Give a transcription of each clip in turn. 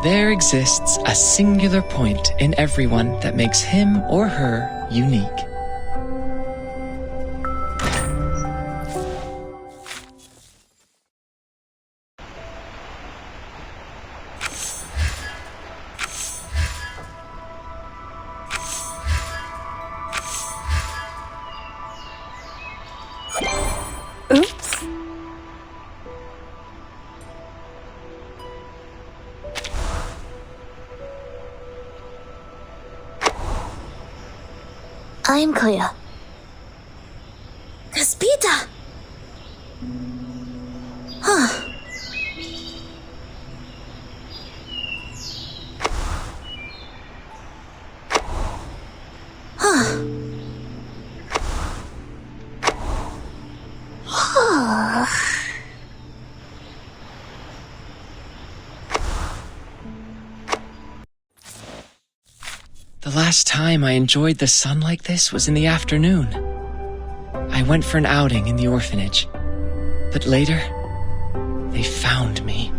There exists a singular point in everyone that makes him or her unique. Oops. I'm Clea. Caspita! Huh. Huh. The last time I enjoyed the sun like this was in the afternoon. I went for an outing in the orphanage, but later, they found me.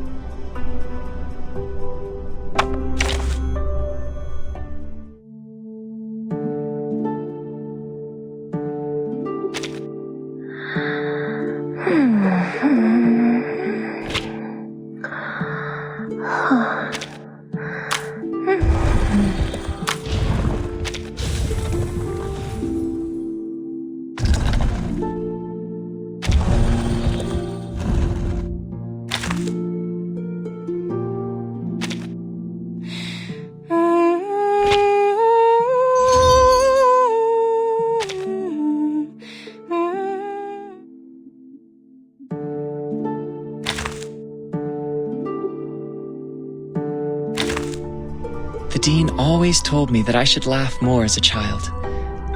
The dean always told me that I should laugh more as a child.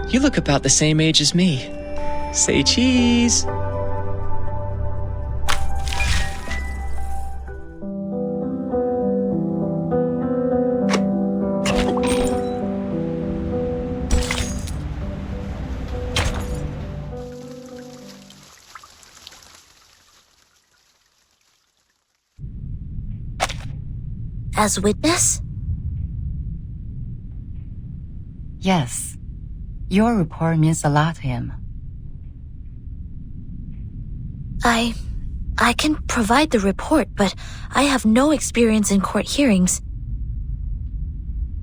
You look about the same age as me. Say cheese! As witness? Yes. Your report means a lot to him. I can provide the report, but I have no experience in court hearings.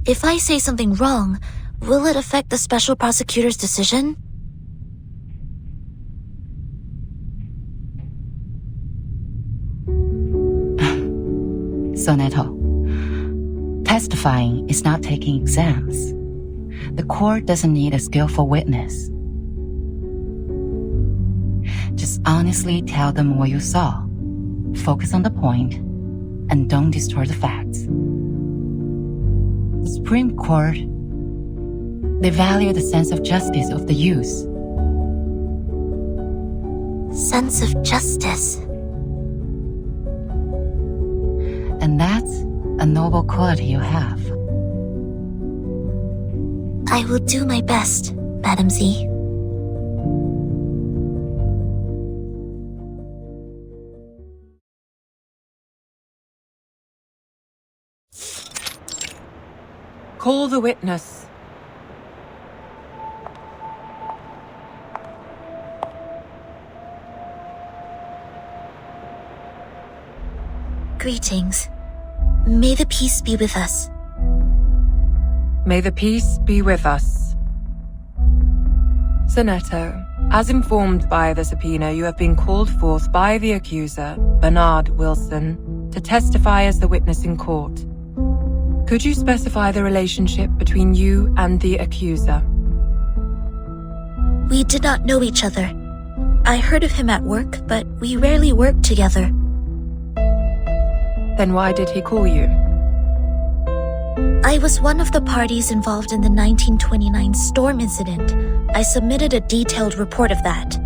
If I say something wrong, will it affect the special prosecutor's decision? Soneto, testifying is not taking exams. The court doesn't need a skillful witness. Just honestly tell them what you saw. Focus on the point, and don't distort the facts. The Supreme Court, they value the sense of justice of the youth. Sense of justice. And that's a noble quality you have. I will do my best, Madam Z. Call the witness. Greetings. May the peace be with us. May the peace be with us. Soneto, as informed by the subpoena, you have been called forth by the accuser, Bernard Wilson, to testify as the witness in court. Could you specify the relationship between you and the accuser? We did not know each other. I heard of him at work, but we rarely worked together. Then why did he call you? I was one of the parties involved in the 1929 storm incident. I submitted a detailed report of that.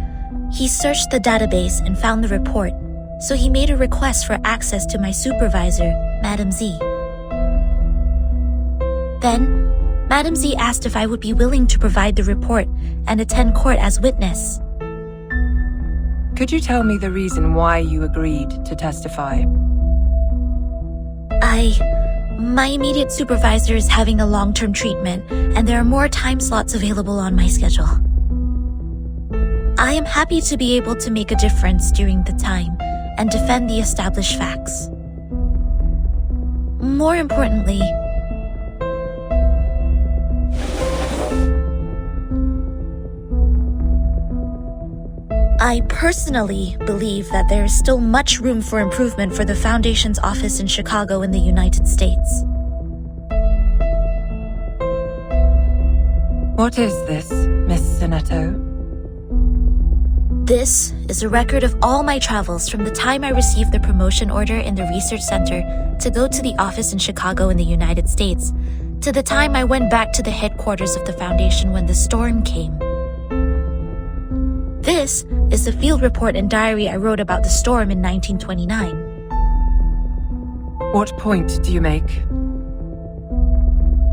He searched the database and found the report, so he made a request for access to my supervisor, Madam Z. Then, Madam Z asked if I would be willing to provide the report and attend court as witness. Could you tell me the reason why you agreed to testify? My immediate supervisor is having a long-term treatment, and there are more time slots available on my schedule. I am happy to be able to make a difference during the time and defend the established facts. More importantly, I personally believe that there is still much room for improvement for the Foundation's office in Chicago in the United States. What is this, Miss Sinetto? This is a record of all my travels from the time I received the promotion order in the research center to go to the office in Chicago in the United States, to the time I went back to the headquarters of the Foundation when the storm came. This is the field report and diary I wrote about the storm in 1929. What point do you make?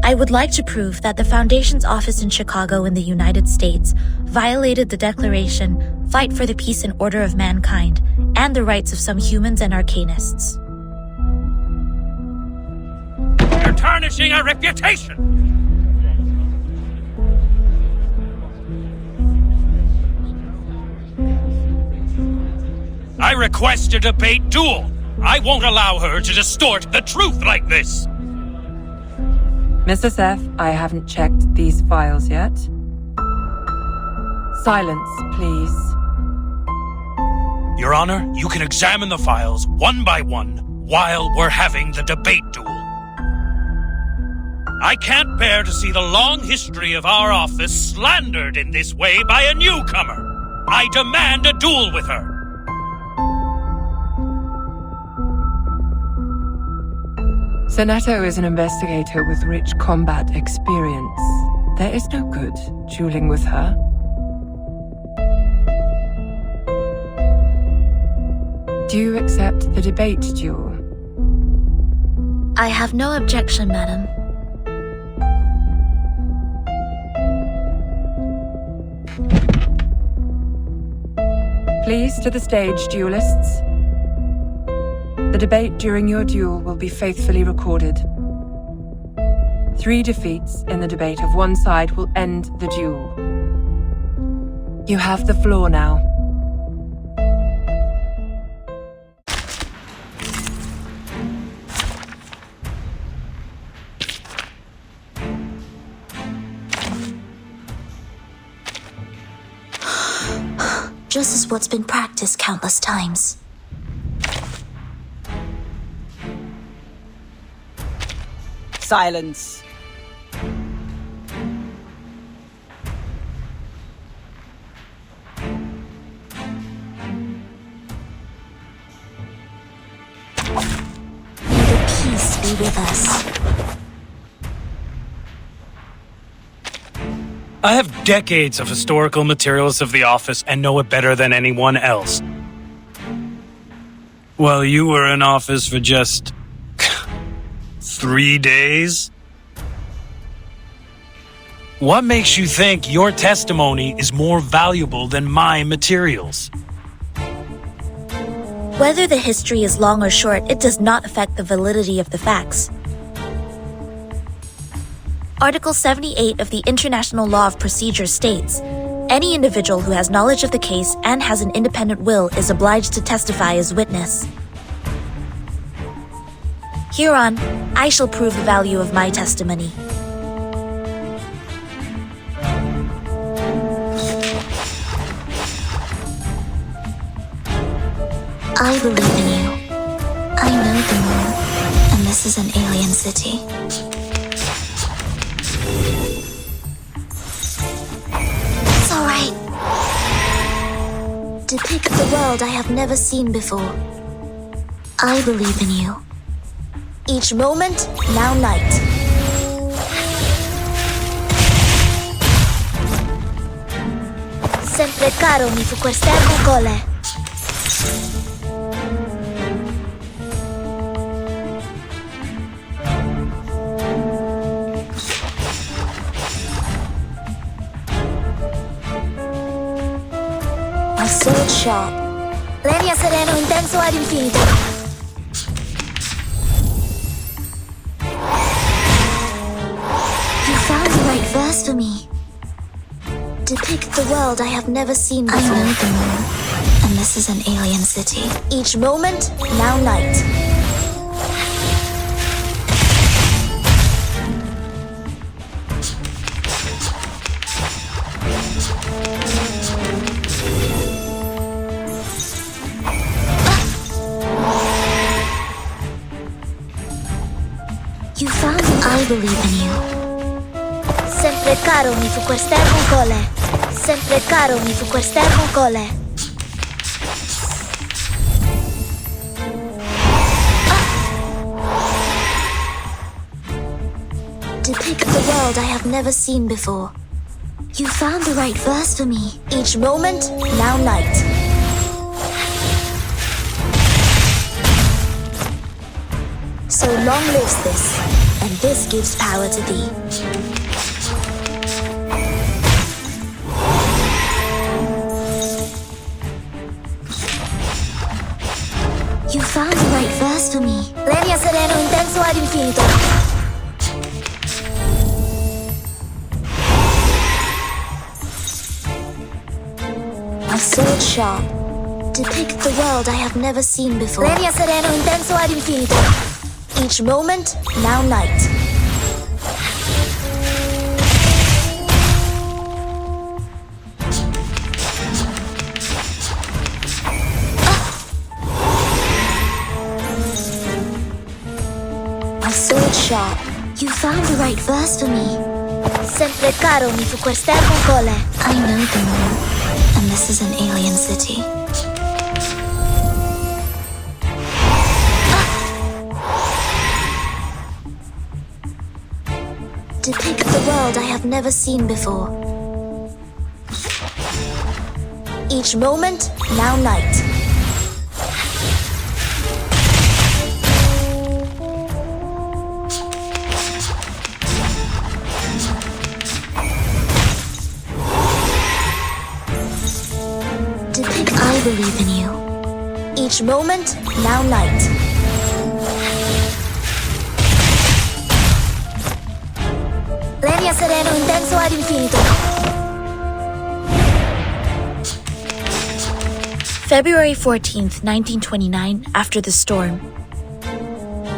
I would like to prove that the Foundation's office in Chicago in the United States violated the Declaration, Fight for the Peace and Order of Mankind, and the rights of some humans and arcanists. You're tarnishing our reputation! I request a debate duel. I won't allow her to distort the truth like this. Mr. Seth, I haven't checked these files yet. Silence, please. Your Honor, you can examine the files one by one while we're having the debate duel. I can't bear to see the long history of our office slandered in this way by a newcomer. I demand a duel with her. Sinetto is an investigator with rich combat experience. There is no good dueling with her. Do you accept the debate duel? I have no objection, madam. Please to the stage, duelists. The debate during your duel will be faithfully recorded. 3 defeats in the debate of one side will end the duel. You have the floor now. Just as what's been practiced countless times. Silence. May the peace be with us. I have decades of historical materials of the office and know it better than anyone else. While you were in office for just 3 days? What makes you think your testimony is more valuable than my materials? Whether the history is long or short, it does not affect the validity of the facts. Article 78 of the International Law of Procedure states, any individual who has knowledge of the case and has an independent will is obliged to testify as witness. Hereon, I shall prove the value of my testimony. I believe in you. I know the moon, and this is an alien city. It's alright. Depict the world I have never seen before. I believe in you. Each moment, now night. Sempre caro mi fu questa cole. My sword sharp. Legna sereno intenso ad infinito. verse for me. Depict the world I have never seen before. I know the moon, and this is an alien city. Each moment, now night. You found me. I believe in you. Sempre caro mi fu quest'ermo cole. Sempre caro mi fu quest'ermo cole. Depict the world I have never seen before. You found the right verse for me. Each moment, now night. So long lives this, and this gives power to thee. You found the right verse for me. Legna sereno intenso ad infinito. A sword sharp. Depict the world I have never seen before. Legna sereno intenso ad infinito. Each moment, now night. A sword sharp. You found the right verse for me. Sempre caro mi fu quest'ermo cole. I know the moon, and this is an alien city. Depict the world I have never seen before. Each moment, now night. Depict I believe in you. Each moment, now night. Legna sereno intenso ad infinito. February 14th, 1929, after the storm.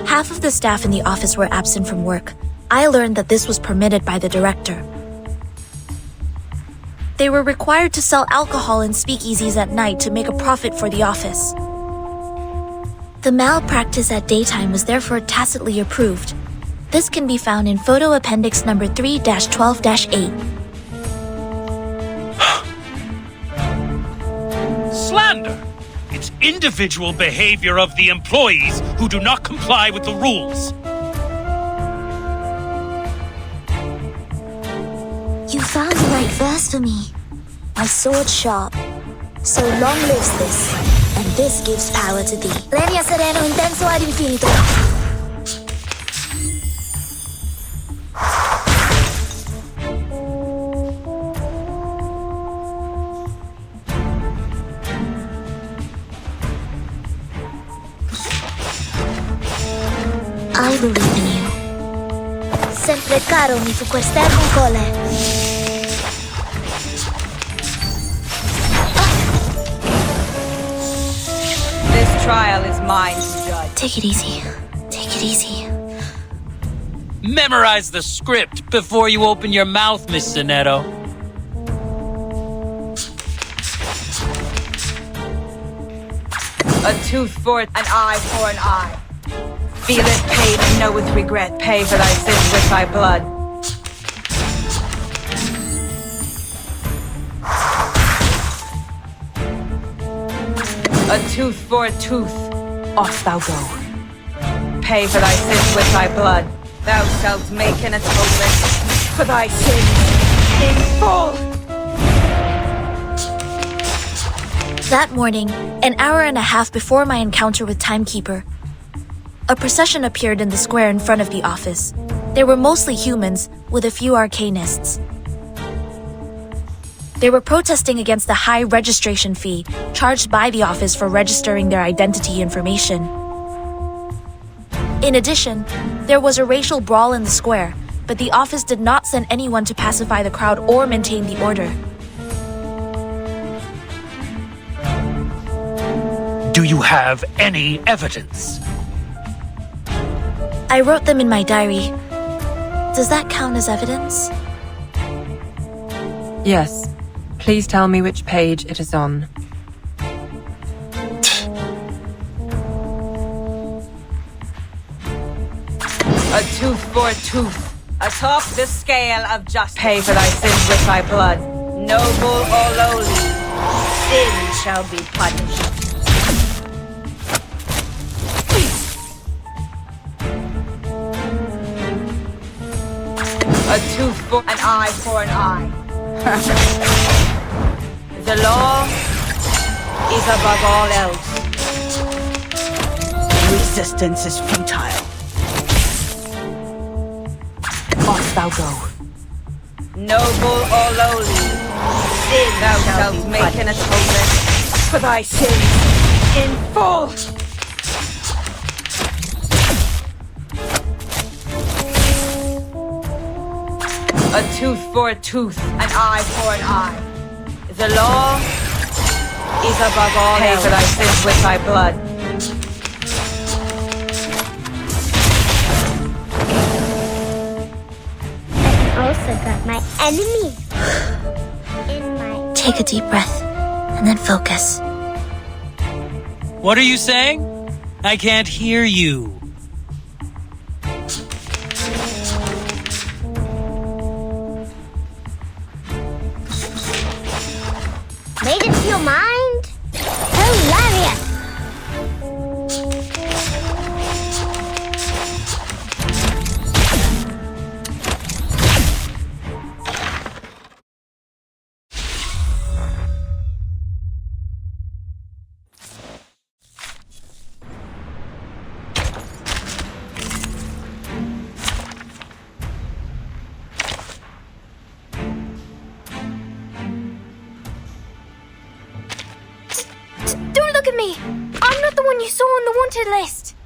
Half of the staff in the office were absent from work. I learned that this was permitted by the director. They were required to sell alcohol in speakeasies at night to make a profit for the office. The malpractice at daytime was therefore tacitly approved. This can be found in photo appendix number 3-12-8. Slander! It's individual behavior of the employees who do not comply with the rules. You found the right verse for me. My sword sharp. So long lives this, and this gives power to thee. Legna sereno intenso ad infinito. I believe in you. Sempre caro mi fu quest'ermo cole. This trial is mine to judge. Take it easy. Take it easy. Memorize the script before you open your mouth, Miss Sonetto. A tooth for an eye for an eye. Feel it pain and know with regret. Pay for thy sins with thy blood. A tooth for a tooth. Off thou go. Pay for thy sins with thy blood. Thou shalt make an atonement for thy sins in full. That morning, an hour and a half before my encounter with Timekeeper, a procession appeared in the square in front of the office. They were mostly humans, with a few arcanists. They were protesting against the high registration fee charged by the office for registering their identity information. In addition, there was a racial brawl in the square, but the office did not send anyone to pacify the crowd or maintain the order. Do you have any evidence? I wrote them in my diary. Does that count as evidence? Yes. Please tell me which page it is on. A tooth for a tooth, atop the scale of justice. Pay for thy sins with thy blood, noble or lowly, sin shall be punished. A tooth for an eye for an eye. The law is above all else. Resistance is futile. Must thou go? Noble or lowly, sin thou shalt make an atonement for thy sins in full. A tooth for a tooth, an eye for an eye. The law is above all else. Pay for thy sins with thy blood. Also got my enemy in my... Take a deep breath, and then focus. What are you saying? I can't hear you. Made it to your mind? Hilarious! Don't look at me! I'm not the one you saw on the wanted list!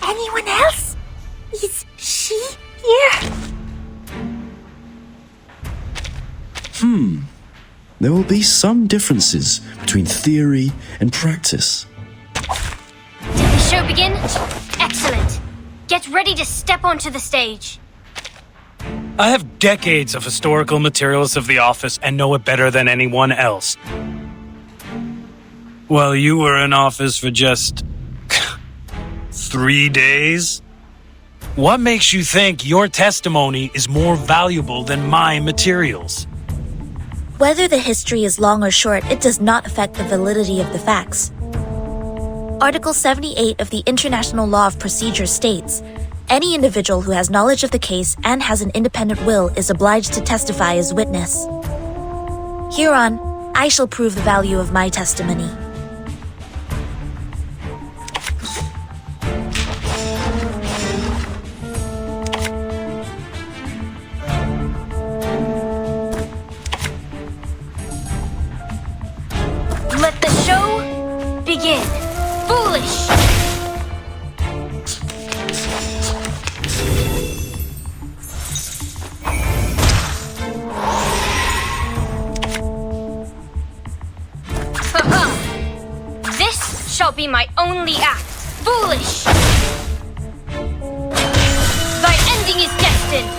Anyone else? Is she here? There will be some differences between theory and practice. Did the show begin? Excellent. Get ready to step onto the stage. I have decades of historical materials of the office and know it better than anyone else. Well, you were in office for just 3 days? What makes you think your testimony is more valuable than my materials? Whether the history is long or short, it does not affect the validity of the facts. Article 78 of the International Law of Procedure states, any individual who has knowledge of the case and has an independent will is obliged to testify as witness. Hereon, I shall prove the value of my testimony. Let the show begin. Foolish! This shall be my only act. Foolish! Thy ending is destined.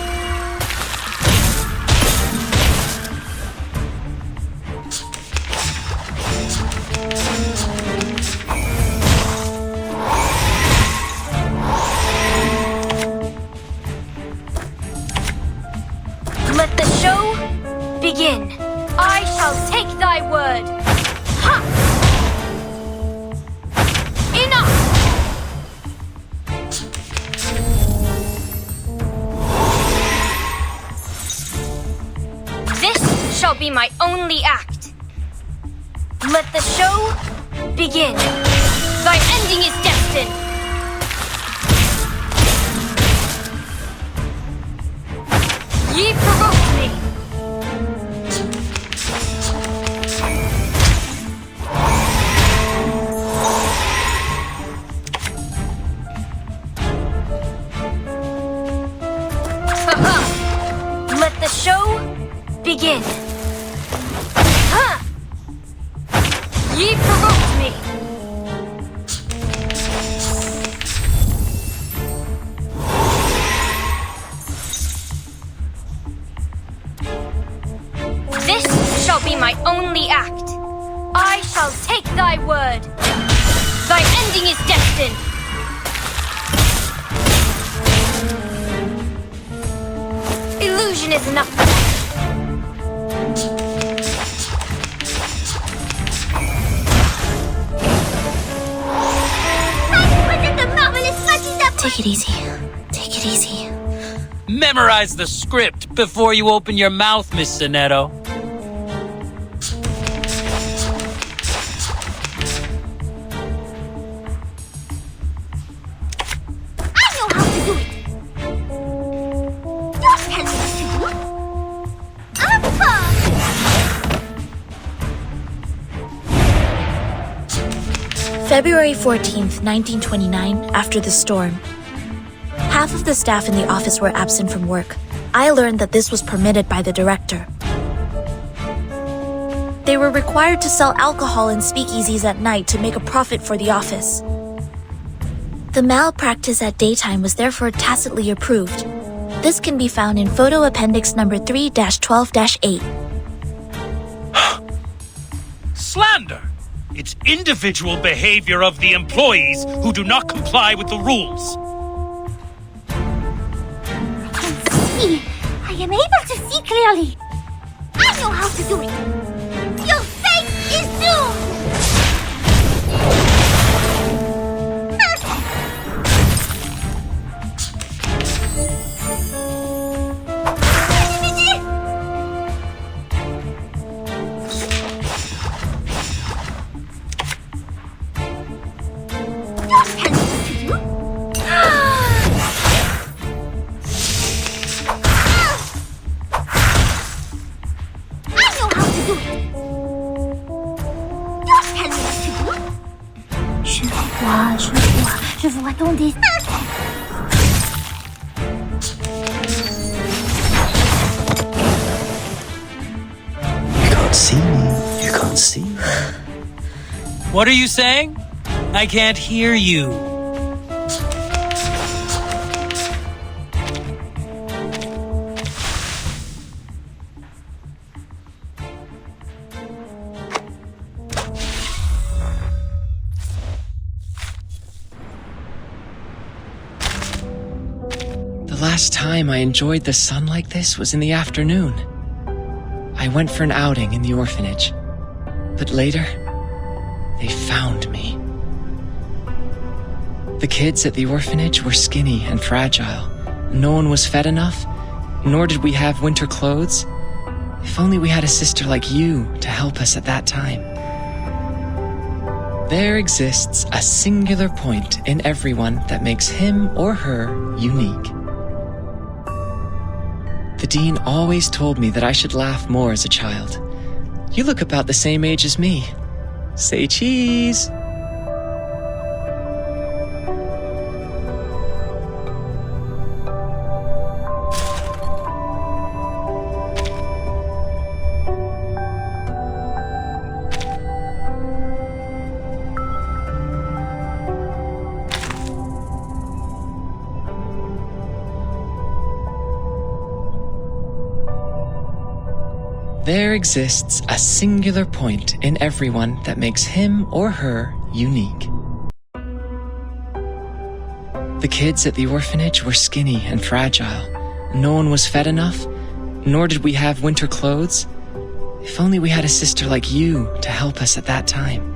Let the show begin. I shall take thy word. Ha! Enough! This shall be my only act. Let the show begin. Thy ending is destined. Ye provoked me. Ye provoked me! This shall be my only act. I shall take thy word. Thy ending is destined. Illusion is enough. Take it easy. Take it easy. Memorize the script before you open your mouth, Miss Sonetto. I know how to do it. Don't tell me what to do. February 14th, 1929, after the storm. Half of the staff in the office were absent from work. I learned that this was permitted by the director. They were required to sell alcohol in speakeasies at night to make a profit for the office. The malpractice at daytime was therefore tacitly approved. This can be found in photo appendix number 3-12-8. Slander! It's individual behavior of the employees who do not comply with the rules. I am able to see clearly. I know how to do it. Your fate is doomed. Don't tell me what to do. Je vois ton destin. You can't see me. You can't see me. What are you saying? I can't hear you. The last time I enjoyed the sun like this was in the afternoon. I went for an outing in the orphanage, but later, they found me. The kids at the orphanage were skinny and fragile. No one was fed enough, nor did we have winter clothes. If only we had a sister like you to help us at that time. There exists a singular point in everyone that makes him or her unique. The dean always told me that I should laugh more as a child. You look about the same age as me. Say cheese! There exists a singular point in everyone that makes him or her unique. The kids at the orphanage were skinny and fragile. No one was fed enough, nor did we have winter clothes. If only we had a sister like you to help us at that time.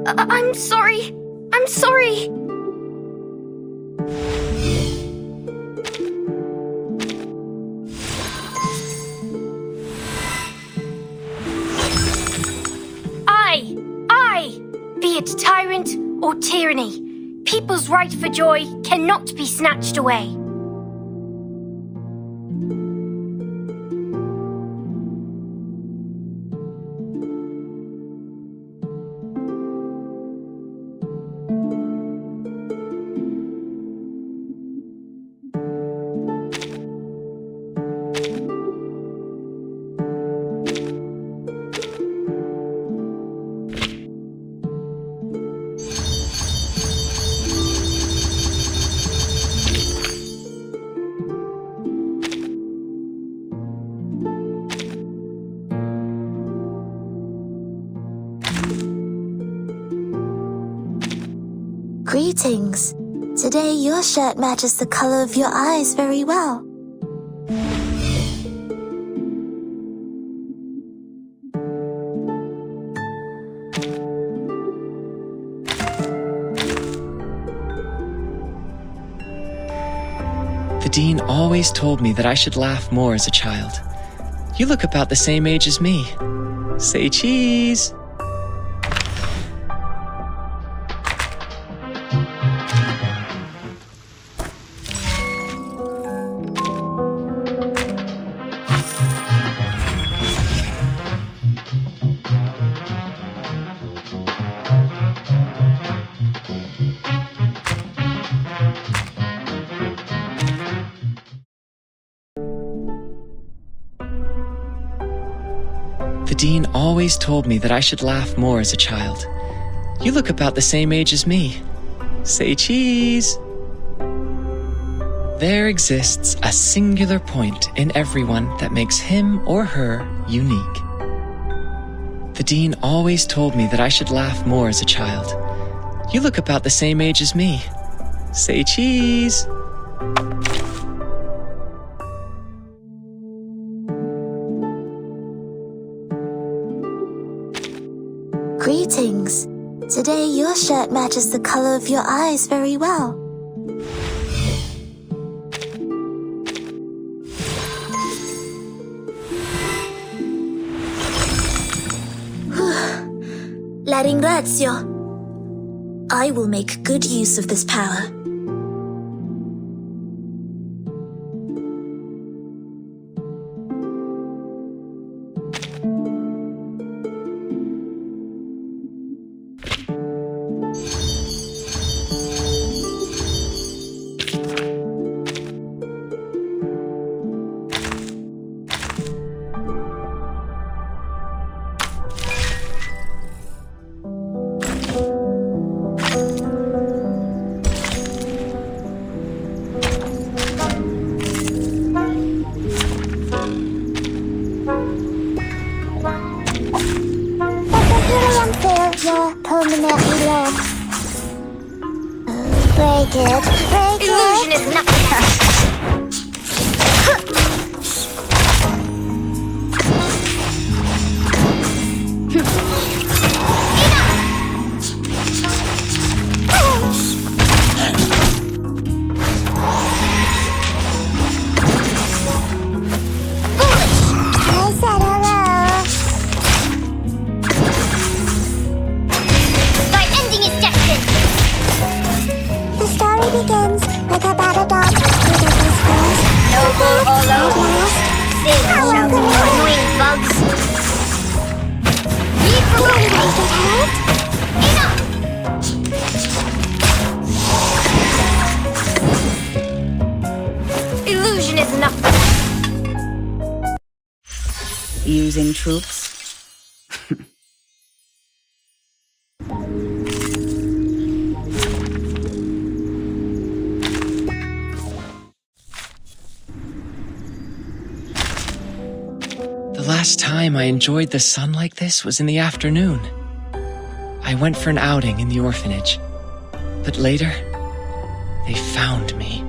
I'm sorry. I'm sorry. Be it tyrant or tyranny, people's right for joy cannot be snatched away. Greetings. Today your shirt matches the color of your eyes very well. The dean always told me that I should laugh more as a child. You look about the same age as me. Say cheese! The dean always told me that I should laugh more as a child. You look about the same age as me. Say cheese! There exists a singular point in everyone that makes him or her unique. The dean always told me that I should laugh more as a child. You look about the same age as me. Say cheese! Greetings. Today your shirt matches the color of your eyes very well. La ringrazio. I will make good use of this power. You're permanently lost. Break it, break it. Illusion is nothing. I said hello. Thy ending is destined. The story begins with a battle dog who does his best. Noble or lowly, sin shall be annoying bugs. Need for Did anyone rotate. get hurt? Enough! Illusion is nothing. Using troops? The last time I enjoyed the sun like this was in the afternoon. I went for an outing in the orphanage. But later, they found me.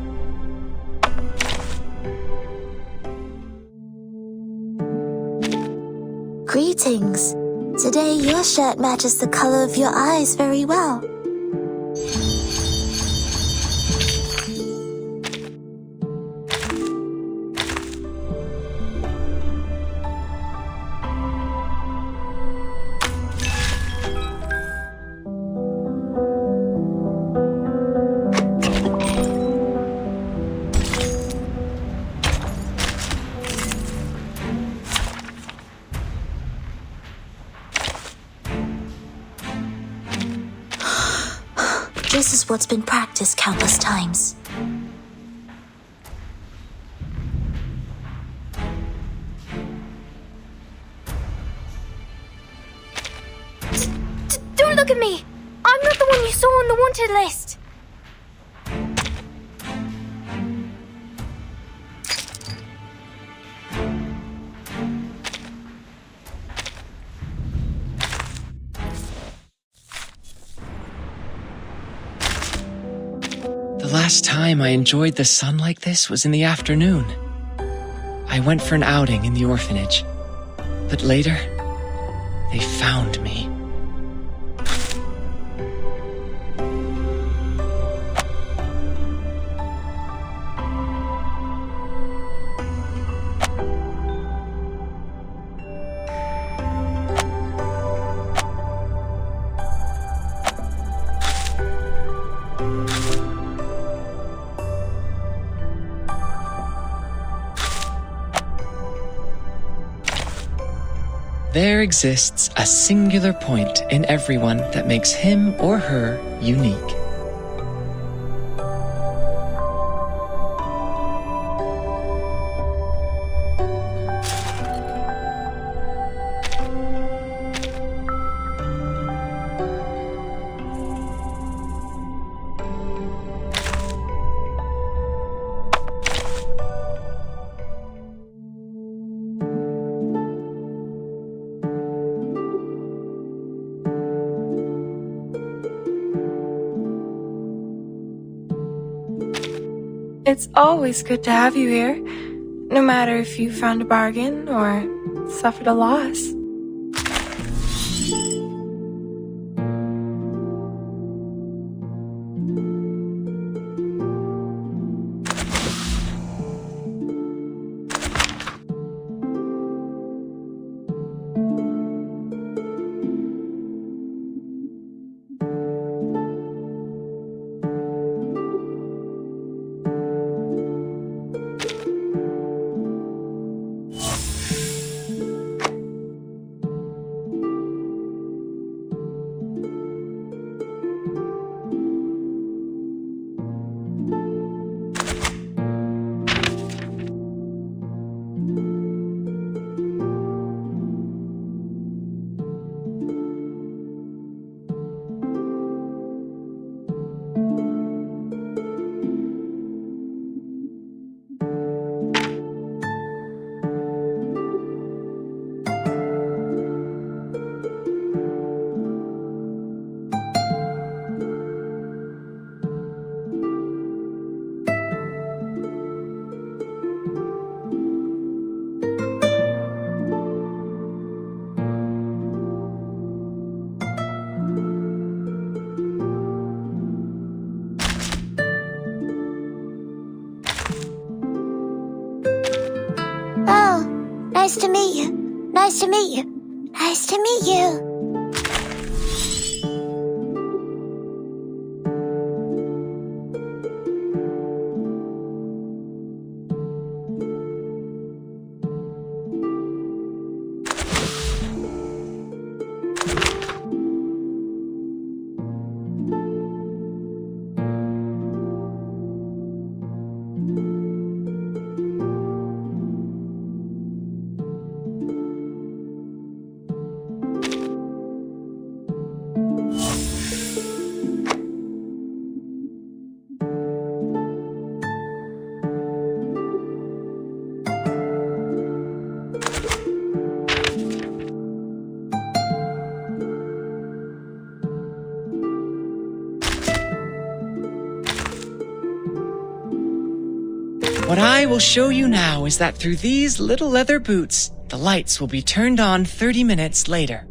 Greetings. Today your shirt matches the color of your eyes very well. This is what's been practiced countless times. Don't look at me! I'm not the one you saw on the wanted list! last time I enjoyed the sun like this was in the afternoon. I went for an outing in the orphanage, but later, they found me. There exists a singular point in everyone that makes him or her unique. It's always good to have you here, no matter if you found a bargain or suffered a loss. Nice to meet you. Nice to meet you. Nice to meet you. What I will show you now is that through these little leather boots, the lights will be turned on 30 minutes later.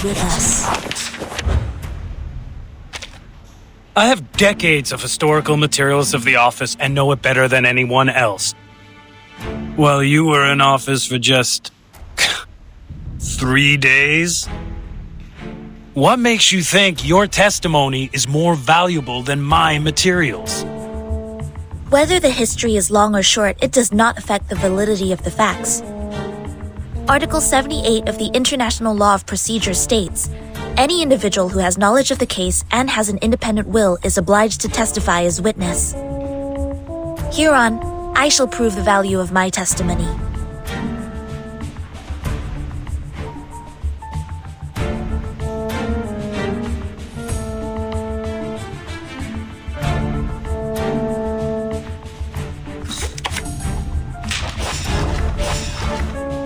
With us. I have decades of historical materials of the office and know it better than anyone else. While you were in office for just 3 days? What makes you think your testimony is more valuable than my materials? Whether the history is long or short, it does not affect the validity of the facts. Article 78 of the International Law of Procedure states, any individual who has knowledge of the case and has an independent will is obliged to testify as witness. Hereon, I shall prove the value of my testimony.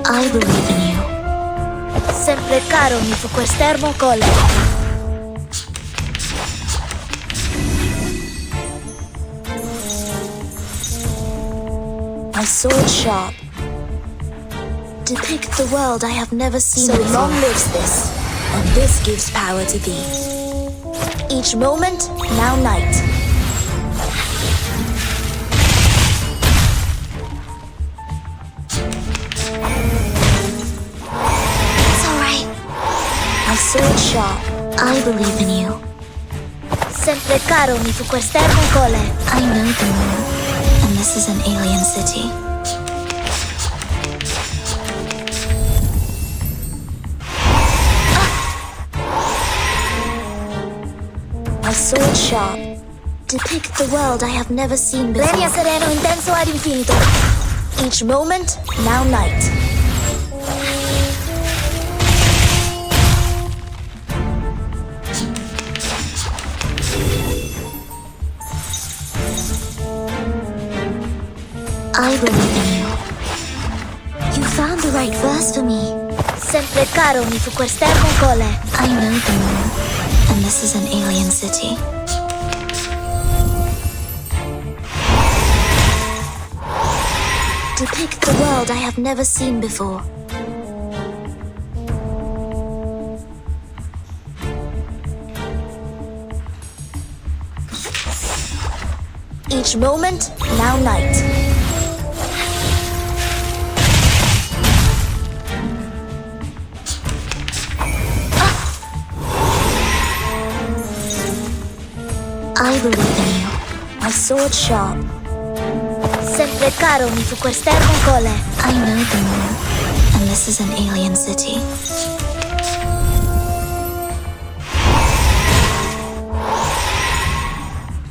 I believe in you. Sempre caro mi fu quest'ermo cole. My sword sharp. Depict the world I have never seen So before. long lives this, and this gives power to thee. Each moment, now night. It's alright. My sword sharp. I believe in you. Sempre caro mi fu quest'ermo cole. I know the moon, and this is an alien city. My sword sharp. Depict the world I have never seen before. Regna sereno intenso ad infinito. Each moment, now night. I believe in you. You found the right verse for me. Sempre caro mi fu quest'ermo cole. I know the moon, and this is an alien city. Depict the world I have never seen before. Each moment, now night. I believe in you. My sword sharp. Sempre caro mi fu quest'ermo cole. I know the moon, and this is an alien city.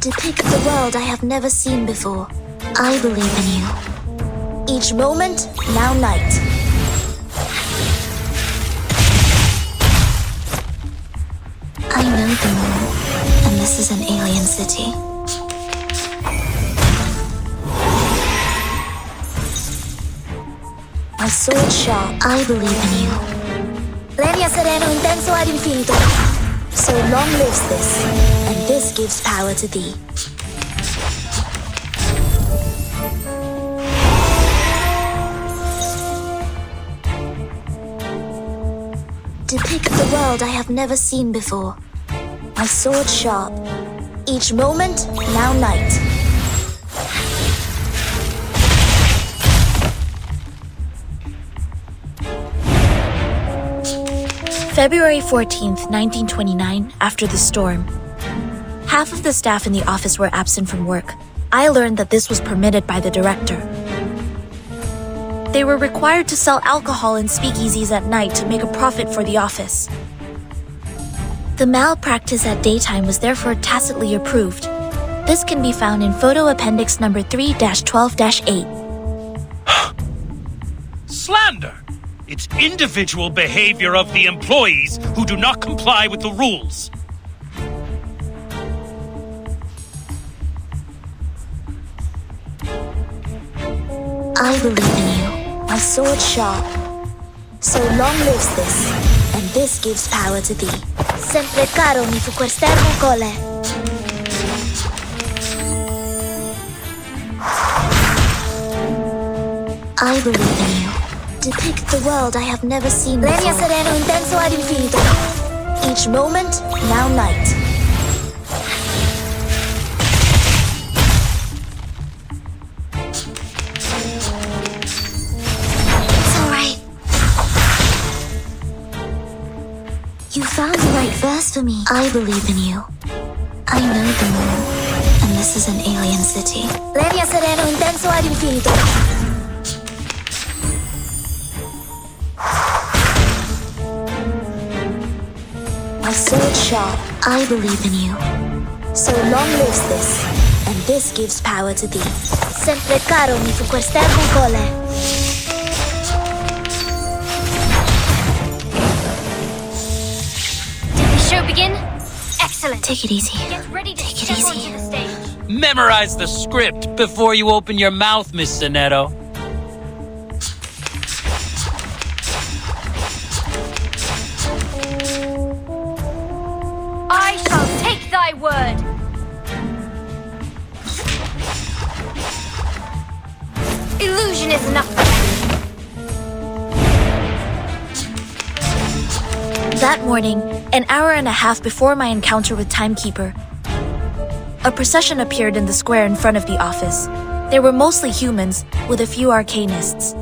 Depict the world I have never seen before. I believe in you. Each moment, now night. I know the moon, and this is an alien city. My sword sharp. I believe in you. Regna sereno intenso ad infinito. So long lives this, and this gives power to thee. Depict the world I have never seen before. My sword sharp. Each moment, now night. February 14th, 1929, after the storm. Half of the staff in the office were absent from work. I learned that this was permitted by the director. They were required to sell alcohol in speakeasies at night to make a profit for the office. The malpractice at daytime was therefore tacitly approved. This can be found in photo appendix number 3-12-8. Slander! It's individual behavior of the employees who do not comply with the rules. I believe in you. My sword sharp. So long lives this, and this gives power to thee. Sempre caro mi fu quest'ermo cole. I believe in you. Depict the world I have never seen before. Regna sereno intenso ad infinito. Each moment, now night. It's alright. You found the right verse for me. I believe in you. I know the moon, and this is an alien city. Regna sereno intenso ad infinito. My sword sharp. I believe in you. So long lives this, and this gives power to thee. sempre caro mi fu questa cole. Did the show begin? Excellent. Take it easy. Get ready to Take it step easy. onto the stage. Memorize the script before you open your mouth, Miss Sonetto. I shall take thy word. Illusion is enough for them. That morning, an hour and a half before my encounter with Timekeeper, a procession appeared in the square in front of the office. They were mostly humans, with a few arcanists.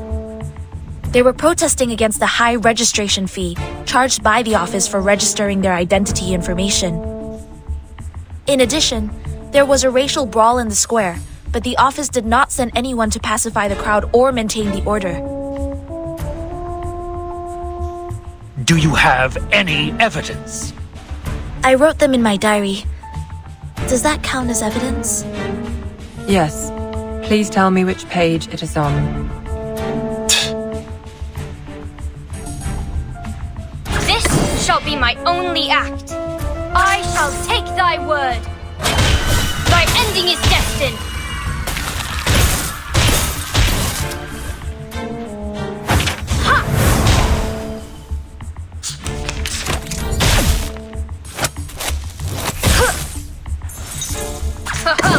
They were protesting against the high registration fee charged by the office for registering their identity information. In addition, there was a racial brawl in the square, but the office did not send anyone to pacify the crowd or maintain the order. Do you have any evidence? I wrote them in my diary. Does that count as evidence? Yes. Please tell me which page it is on. This shall be my only act. I shall take thy word. Thy ending is destined. Ha! Ha-ha!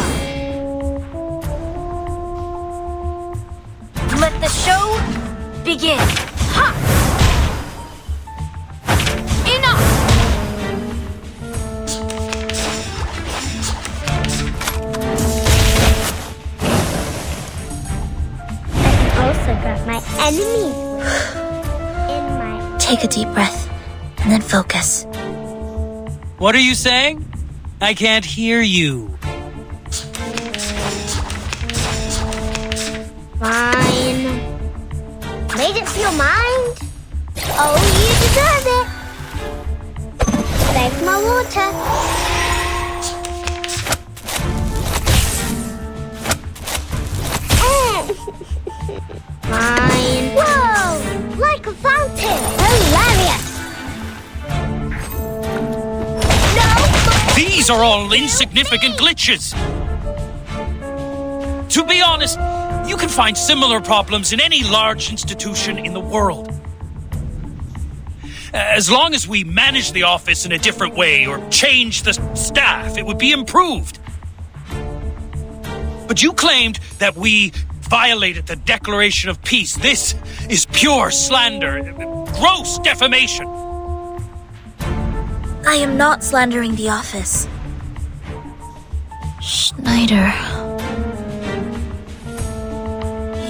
Let the show begin. Ha! Enough! Also got my enemy in my... Take a deep breath, and then focus. What are you saying? I can't hear you. Fine. Made it to your mind? Oh, you deserve it. There's my water. Fine. Whoa! Like a fountain. Hilarious. These are all insignificant glitches. To be honest, you can find similar problems in any large institution in the world. As long as we manage the office in a different way or change the staff, it would be improved. But you claimed that we violated the Declaration of Peace. This is pure slander, gross defamation. I am not slandering the office. Schneider.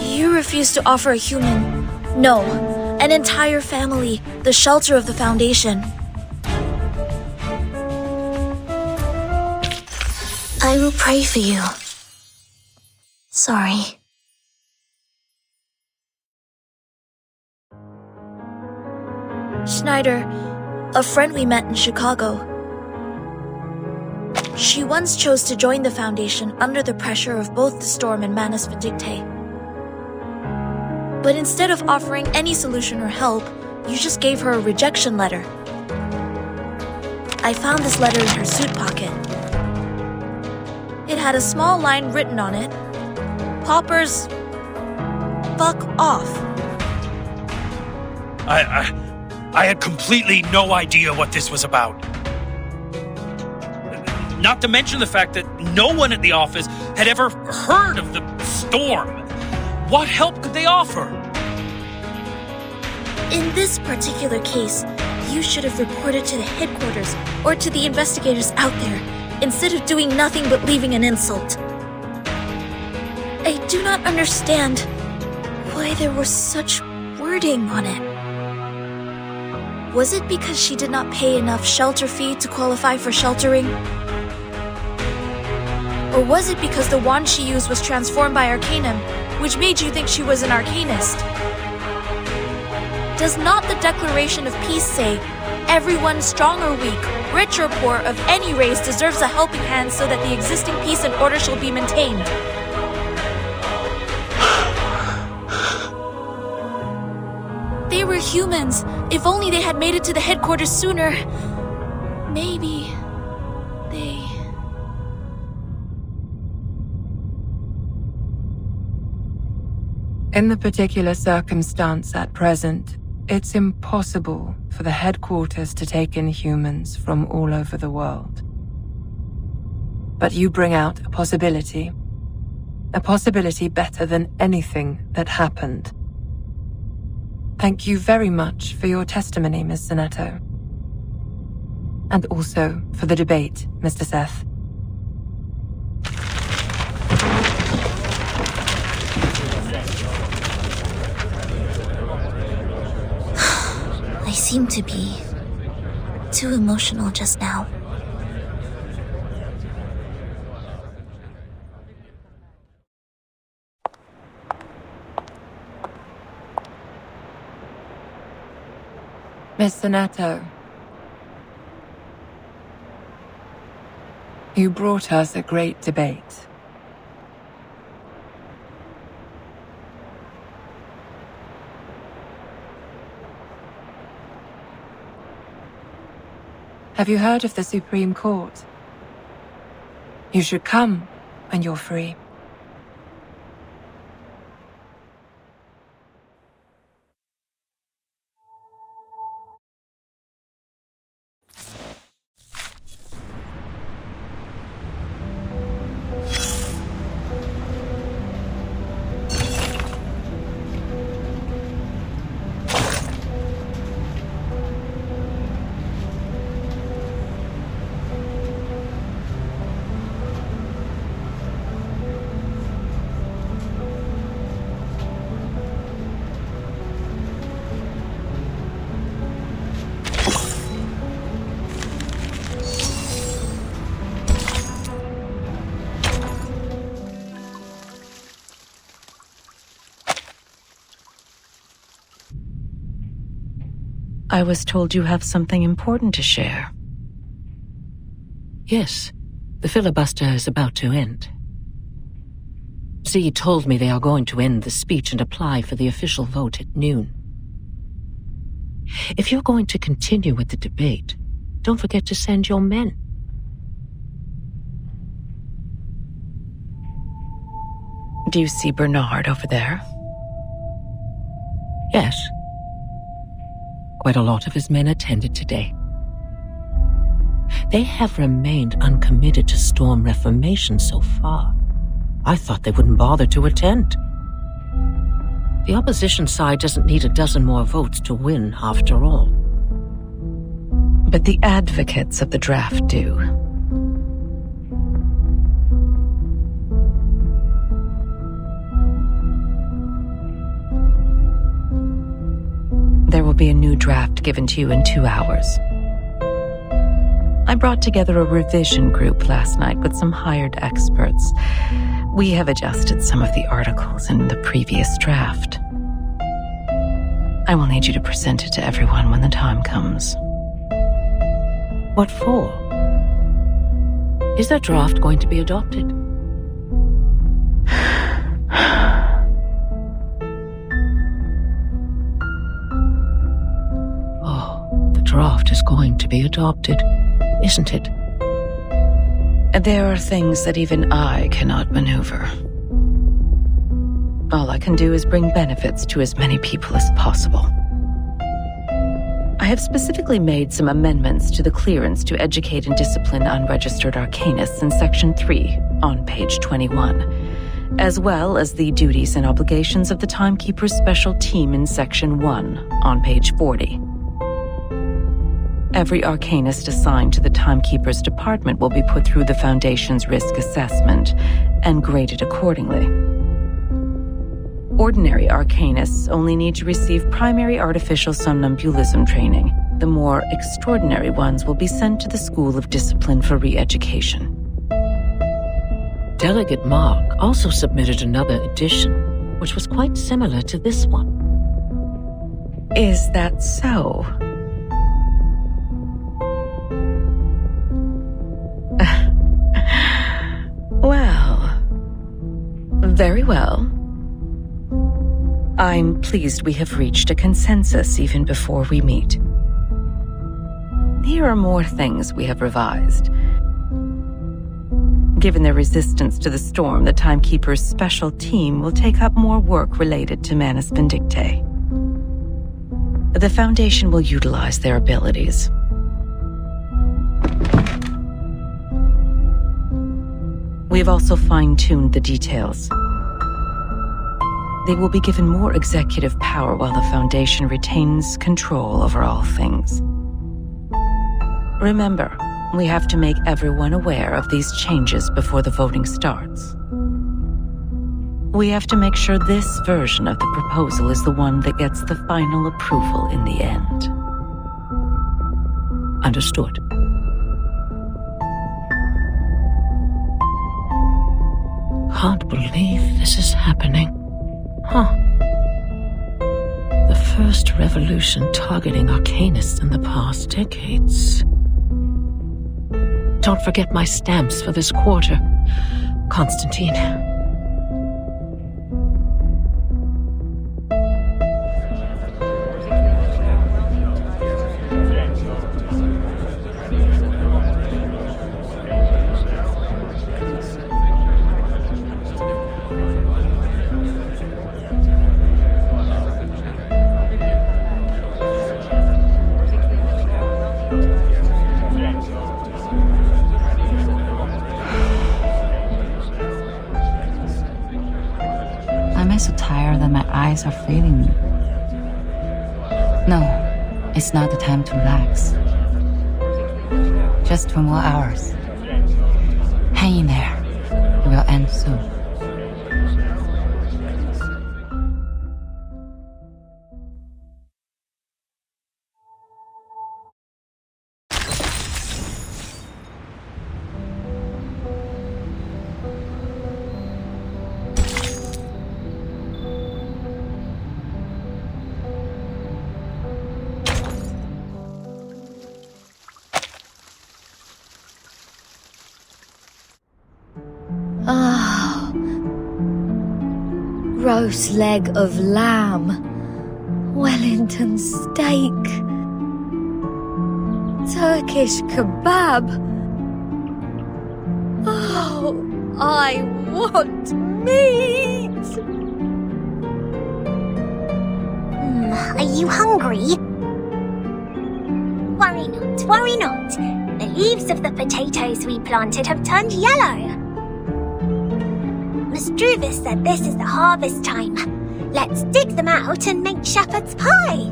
You refuse to offer a human, no, an entire family, the shelter of the Foundation. I will pray for you. Sorry. Schneider, a friend we met in Chicago. She once chose to join the Foundation under the pressure of both the Storm and Manus Vindictae. But instead of offering any solution or help, you just gave her a rejection letter. I found this letter in her suit pocket. It had a small line written on it. Poppers, fuck off. I had completely no idea what this was about. Not to mention the fact that no one at the office had ever heard of the Storm. What help could they offer? In this particular case, you should have reported to the headquarters or to the investigators out there, instead of doing nothing but leaving an insult. I do not understand why there was such wording on it. Was it because she did not pay enough shelter fee to qualify for sheltering? Or was it because the wand she used was transformed by Arcanum, which made you think she was an Arcanist? Does not the Declaration of Peace say, everyone, strong or weak, rich or poor, of any race deserves a helping hand so that the existing peace and order shall be maintained? there were humans. If only they had made it to the headquarters sooner. Maybe they... In the particular circumstance at present, it's impossible for the headquarters to take in humans from all over the world. But you bring out a possibility better than anything that happened. Thank you very much for your testimony, Ms. Zanetto. And also for the debate, Mr. Seth. I seem to be too emotional just now. Miss Zanetto, you brought us a great debate. Have you heard of the Supreme Court? You should come when you're free. I was told you have something important to share. Yes, the filibuster is about to end. Z told me they are going to end the speech and apply for the official vote at noon. If you're going to continue with the debate, don't forget to send your men. Do you see Bernard over there? Yes. Quite a lot of his men attended today. They have remained uncommitted to storm reformation so far. I thought they wouldn't bother to attend. The opposition side doesn't need a dozen more votes to win, after all. But the advocates of the draft do. There will be a new draft given to you in 2 hours. I brought together a revision group last night with some hired experts. We have adjusted some of the articles in the previous draft. I will need you to present it to everyone when the time comes. What for? Is that draft going to be adopted? Draft is going to be adopted, isn't it? There are things that even I cannot maneuver. All I can do is bring benefits to as many people as possible. I have specifically made some amendments to the clearance to educate and discipline unregistered arcanists in Section 3 on page 21, as well as the duties and obligations of the Timekeeper's Special Team in Section 1 on page 40. Every arcanist assigned to the Timekeeper's department will be put through the Foundation's risk assessment and graded accordingly. Ordinary arcanists only need to receive primary artificial somnambulism training. The more extraordinary ones will be sent to the School of Discipline for re-education. Delegate Mark also submitted another edition, which was quite similar to this one. Is that so? Well, very well. I'm pleased we have reached a consensus even before we meet. Here are more things we have revised. Given their resistance to the storm, the Timekeeper's special team will take up more work related to Manus Vindictae. The Foundation will utilize their abilities. We have also fine-tuned the details. They will be given more executive power while the Foundation retains control over all things. Remember, we have to make everyone aware of these changes before the voting starts. We have to make sure this version of the proposal is the one that gets the final approval in the end. Understood. Can't believe this is happening. Huh. The first revolution targeting Arcanists in the past decades. Don't forget my stamps for this quarter, Constantine. Are failing me. No, it's not the time to relax. Just 2 more hours. Hang in there. It will end soon. Roast leg of lamb, Wellington steak, Turkish kebab. Oh, I want meat! Are you hungry? Worry not. The leaves of the potatoes we planted have turned yellow. Miss Druvis said this is the harvest time. Let's dig them out and make shepherd's pie.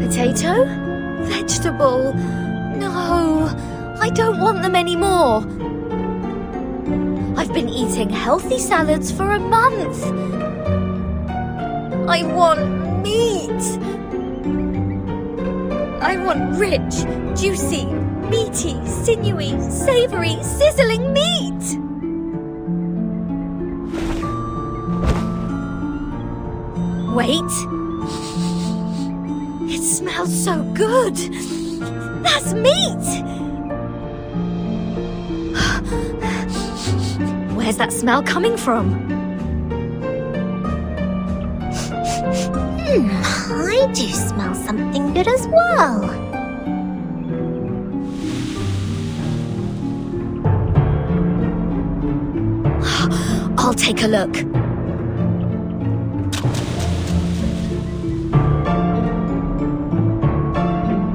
Potato? Vegetable? No, I don't want them anymore. I've been eating healthy salads for a month. I want meat. I want rich, juicy, meaty, sinewy, savory, sizzling meat! Wait. It smells so good. That's meat! Where's that smell coming from? I do smell something good as well. I'll take a look.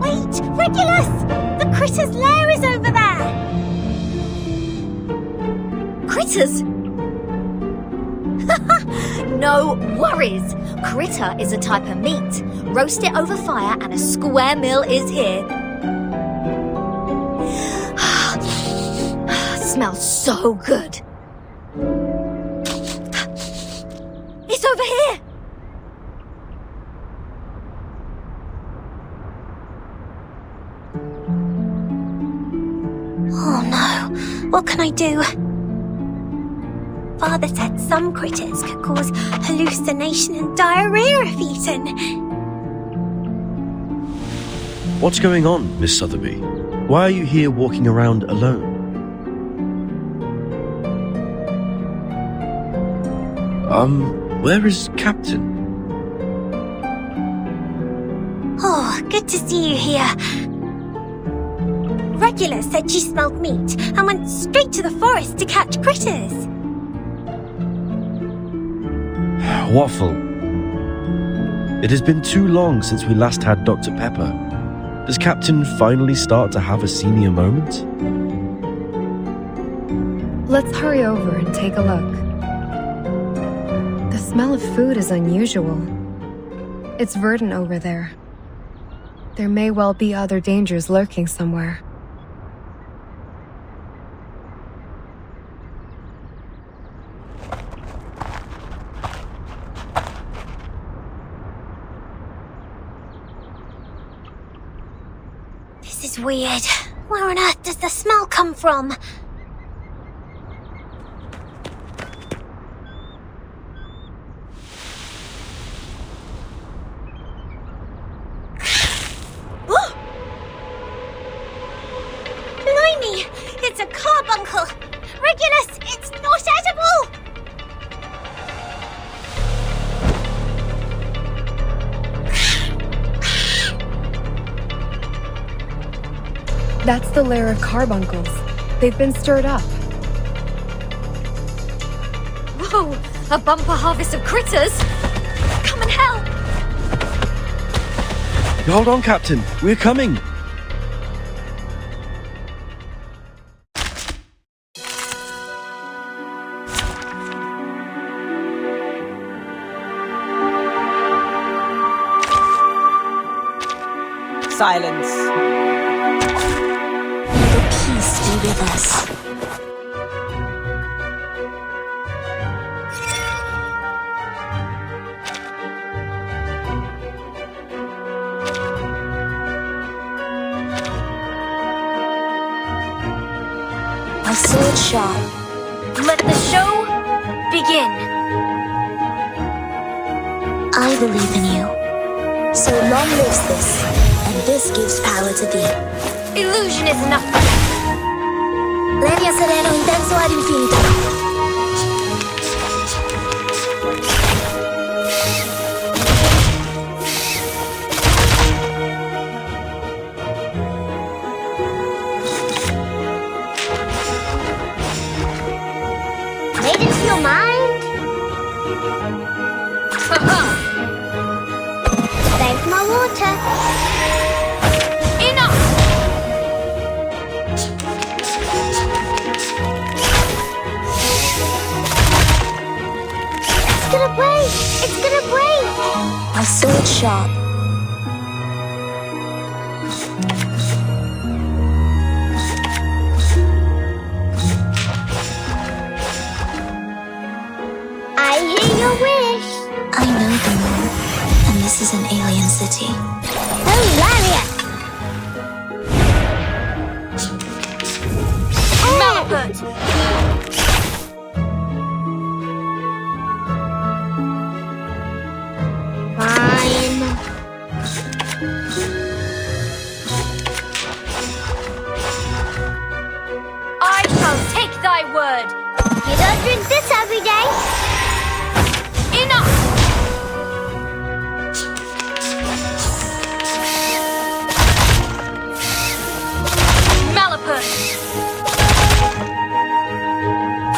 Wait, Regulus! The critter's lair is over there! Critters? No worries. Critter is a type of meat. Roast it over fire and a square meal is here. Smells so good. It's over here! Oh no, what can I do? Father said some critters could cause hallucination and diarrhea if eaten. What's going on, Miss Sotheby? Why are you here walking around alone? Where is Captain? Oh, good to see you here. Regulus said you smelled meat and went straight to the forest to catch critters. Waffle. It has been too long since we last had Dr. Pepper. Does Captain finally start to have a senior moment? Let's hurry over and take a look. The smell of food is unusual. It's verdant over there. There may well be other dangers lurking somewhere. This is weird. Where on earth does the smell come from? Blimey! It's a carbuncle! Regulus, it's not edible! That's the lair of carbuncles. They've been stirred up. Whoa! A bumper harvest of critters! Come and help! Hold on, Captain. We're coming. Silence. May the peace be with us. My sword sharp. Let the show begin. I believe in you. So long lives this, and this gives power to thee. Illusion is nothing. Leria sereno intenso ad infinito. Made into your mind? Thank my water. Enough! It's gonna break! It's gonna break! My sword sharp. I hear your wish. I know the moon, and this is an alien city. Hilarious! Malapert! Fine. I shall take thy word. You don't drink this every day. Enough! Malapert!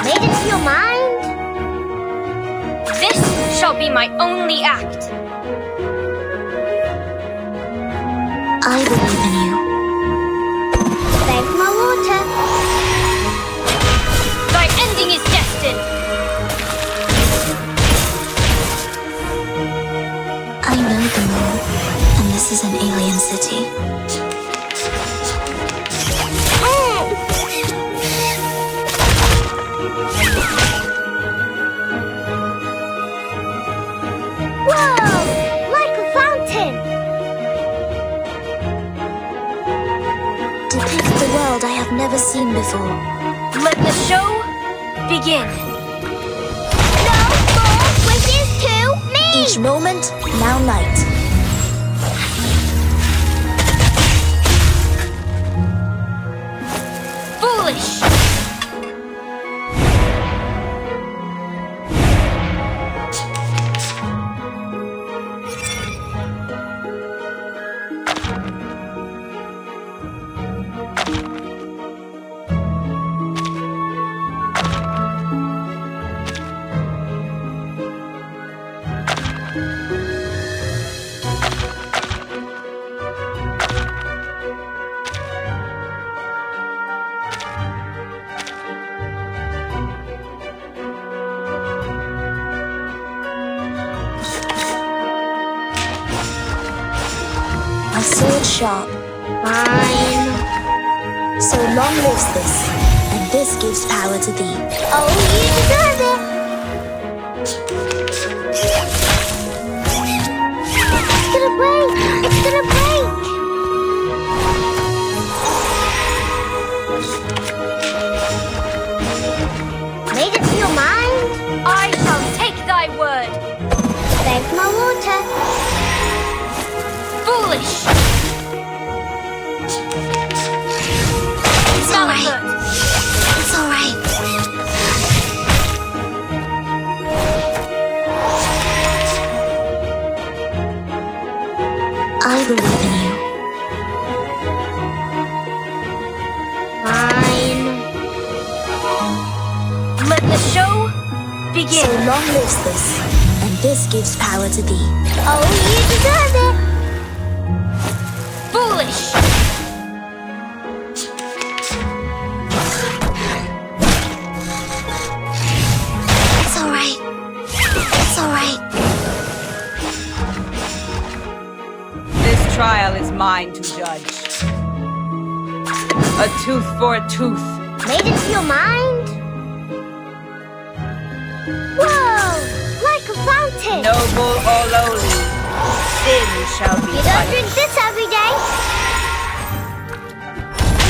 Made into your mind? This shall be my only act. I believe in you. Thank my water. Thy ending is destined. I know the moon, and this is an alien city. Whoa! Like a fountain! Depict the world I have never seen before. Let the show begin. No more wishes to me! Each moment, now night. Foolish! A sword sharp. Mine. So long lives this, and this gives power to thee. Oh, you deserve it! It's gonna break! It's gonna break! Made it to your mind? I shall take thy word. Thank my water. Foolish. It's alright. It's alright. I believe in you. Mine. Let the show begin. So long lives this, and this gives power to thee. Oh, you deserve it! Foolish. It's alright. It's alright. This trial is mine to judge. A tooth for a tooth. Made it to your mind? Whoa! Like a fountain! Noble or lowly, sin shall be You don't drink punished. this every day!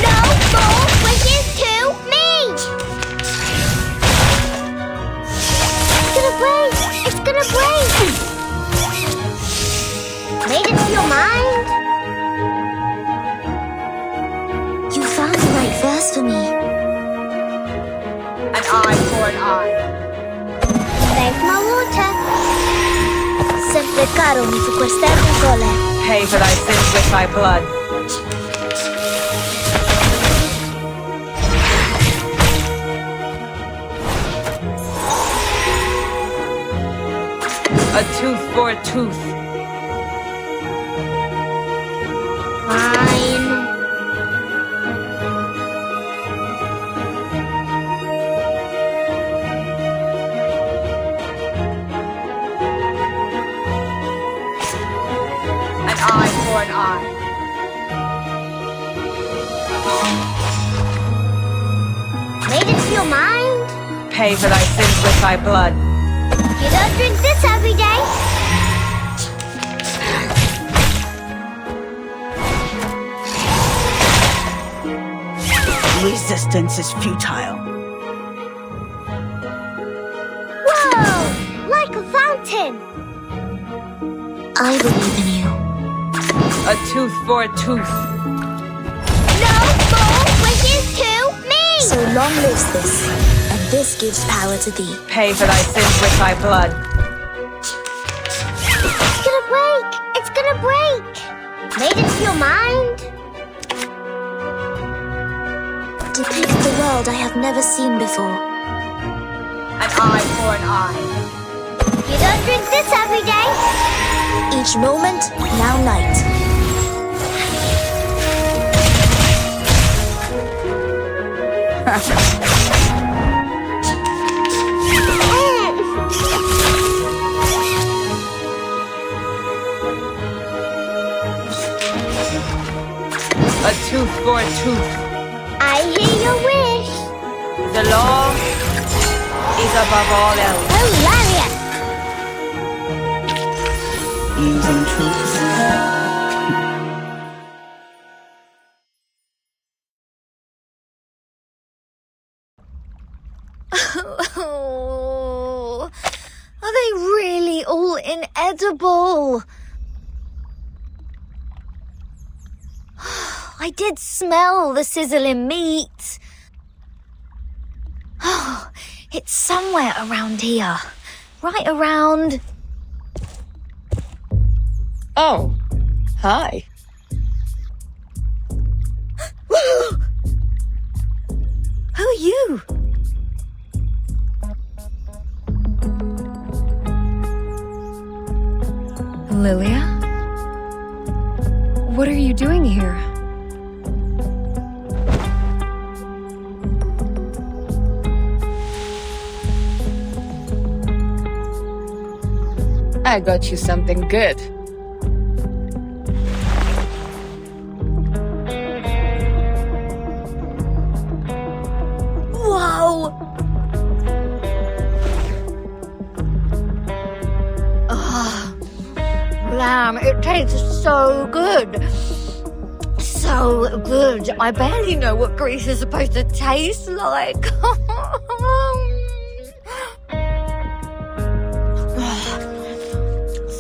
No more wishes to me! It's gonna break! It's gonna break! Made it to your mind? You found the right verse for me. An eye for an eye. Thank my water! Sempre caro mi fu quest'ercole. Pay for thy sins with thy blood. A tooth for a tooth. Mine. An eye for an eye. Made it to your mind? Pay for thy sins with thy blood. You don't drink this every day. Resistance is futile. Whoa! Like a fountain. I believe in you. A tooth for a tooth. No more wishes to me. So long lives this, and this gives power to thee. Pay for thy sins with thy blood. It's gonna break. It's gonna break. Made it to your mind? Depict the world I have never seen before. An eye for an eye. You don't drink this every day. Each moment, now night. A tooth for a tooth. I hear your wish. The law is above all else. Hilarious. Using truth. Oh, are they really all inedible? I did smell the sizzling meat. Oh, it's somewhere around here. Right around... Oh, hi. Who are you? Lilia? What are you doing here? I got you something good. tastes so good. So good. I barely know what Greece is supposed to taste like.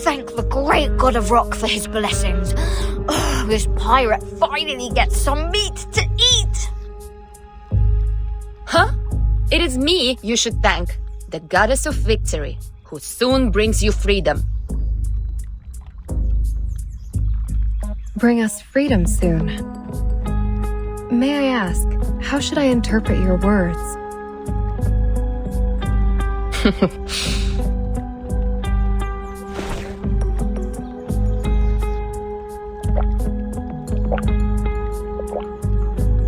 Thank the great god of rock for his blessings. This pirate finally gets some meat to eat. Huh? It is me you should thank, the goddess of victory, who soon brings you freedom. Bring us freedom soon. May I ask, how should I interpret your words?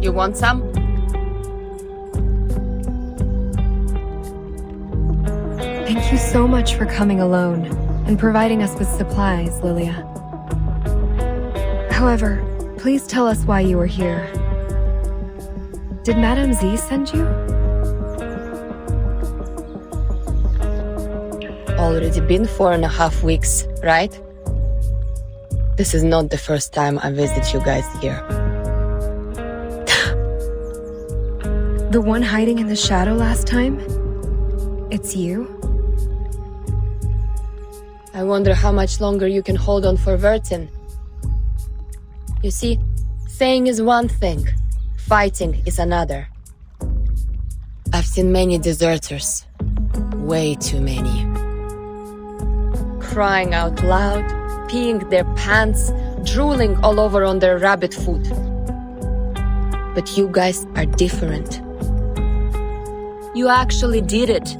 You want some? Thank you so much for coming alone and providing us with supplies, Lilia. However, please tell us why you were here. Did Madame Z send you? Already been 4.5 weeks, right? This is not the first time I visit you guys here. The one hiding in the shadow last time? It's you? I wonder how much longer you can hold on for Vertin. You see, saying is one thing, fighting is another. I've seen many deserters. Way too many. Crying out loud, peeing their pants, drooling all over on their rabbit food. But you guys are different. You actually did it.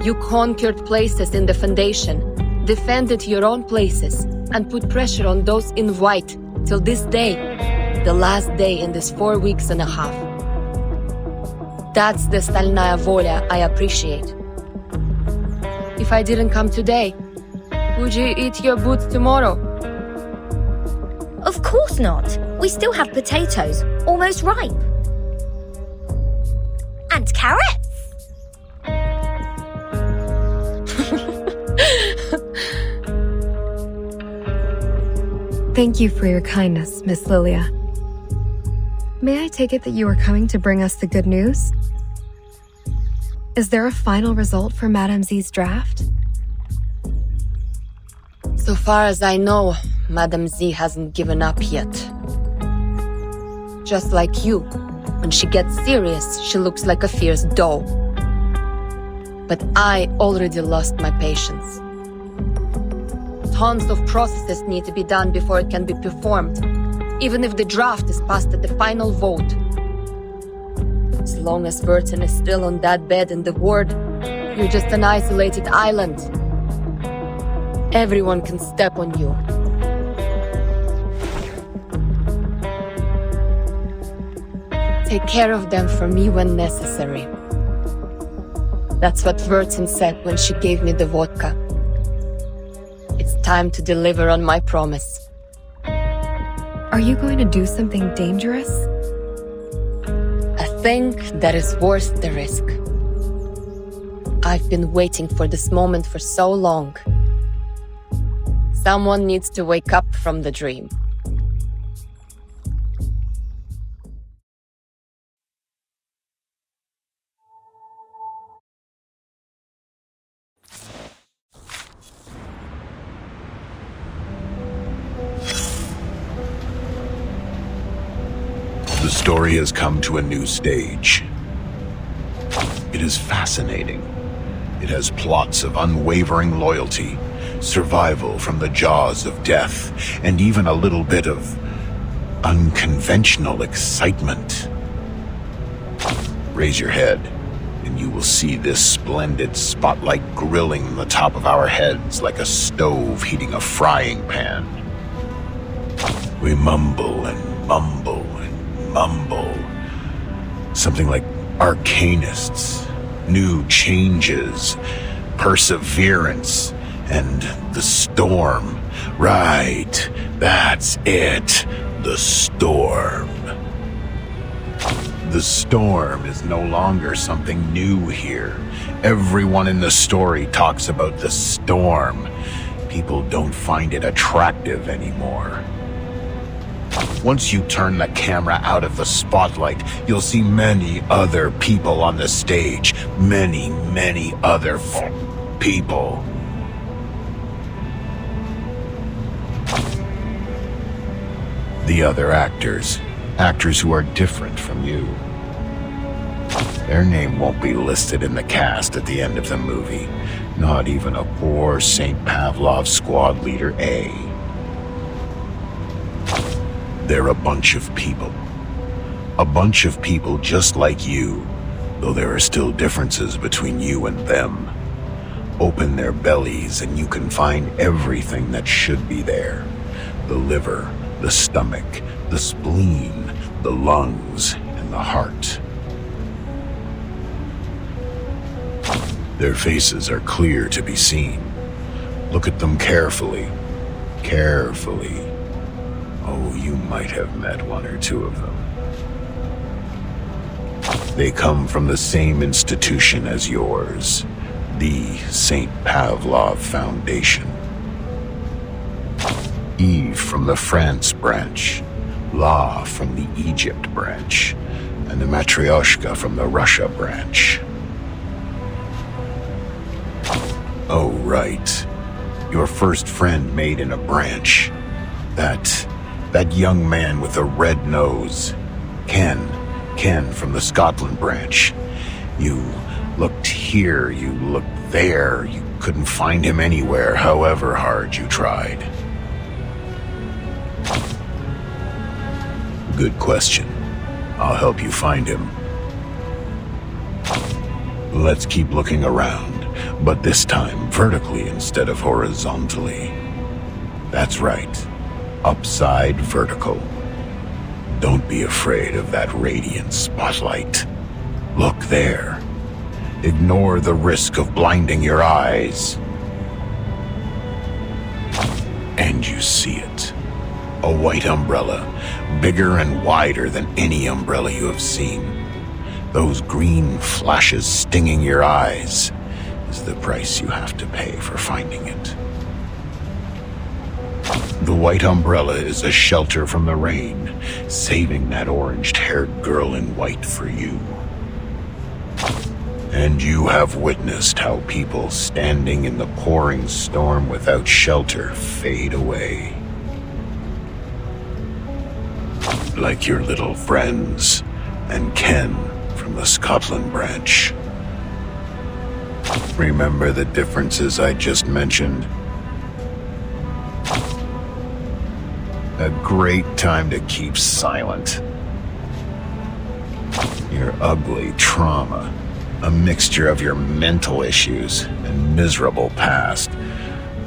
You conquered places in the Foundation, defended your own places, and put pressure on those in white till this day, the last day in this 4.5 weeks. That's the Stalnaya Volia I appreciate. If I didn't come today, would you eat your boots tomorrow? Of course not. We still have potatoes, almost ripe. And carrots. Thank you for your kindness, Miss Lilia. May I take it that you are coming to bring us the good news? Is there a final result for Madame Z's draft? So far as I know, Madame Z hasn't given up yet. Just like you, when she gets serious, she looks like a fierce doe. But I already lost my patience. Tons of processes need to be done before it can be performed, even if the draft is passed at the final vote. As long as Vertin is still on that bed in the ward, you're just an isolated island. Everyone can step on you. Take care of them for me when necessary. That's what Vertin said when she gave me the vodka. It's time to deliver on my promise. Are you going to do something dangerous? A thing that is worth the risk. I've been waiting for this moment for so long. Someone needs to wake up from the dream. The story has come to a new stage. It is fascinating. It has plots of unwavering loyalty, survival from the jaws of death, and even a little bit of unconventional excitement. Raise your head, and you will see this splendid spotlight grilling the top of our heads like a stove heating a frying pan. We mumble and mumble and mumble. Something like arcanists, new changes, perseverance, and the storm. Right, that's it, the storm. The storm is no longer something new here. Everyone in the story talks about the storm. People don't find it attractive anymore. Once you turn the camera out of the spotlight, you'll see many other people on the stage. Many other people. The other actors. Actors who are different from you. Their name won't be listed in the cast at the end of the movie. Not even a poor St. Pavlov squad leader A. They're a bunch of people. A bunch of people just like you, though there are still differences between you and them. Open their bellies and you can find everything that should be there. The liver, the stomach, the spleen, the lungs, and the heart. Their faces are clear to be seen. Look at them carefully. Carefully. Oh, you might have met one or two of them. They come from the same institution as yours, the St. Pavlov Foundation. Eve from the France branch, La from the Egypt branch, and the Matryoshka from the Russia branch. Oh, right. Your first friend made in a branch. That young man with the red nose. Ken from the Scotland branch. You looked here, you looked there. You couldn't find him anywhere, however hard you tried. Good question. I'll help you find him. Let's keep looking around, but this time vertically instead of horizontally. That's right. Upside vertical. Don't be afraid of that radiant spotlight. Look there. Ignore the risk of blinding your eyes. And you see it. A white umbrella, bigger and wider than any umbrella you have seen. Those green flashes stinging your eyes is the price you have to pay for finding it. The white umbrella is a shelter from the rain, saving that orange-haired girl in white for you. And you have witnessed how people standing in the pouring storm without shelter fade away. Like your little friends and Ken from the Scotland branch. Remember the differences I just mentioned? A great time to keep silent. Your ugly trauma, a mixture of your mental issues and miserable past,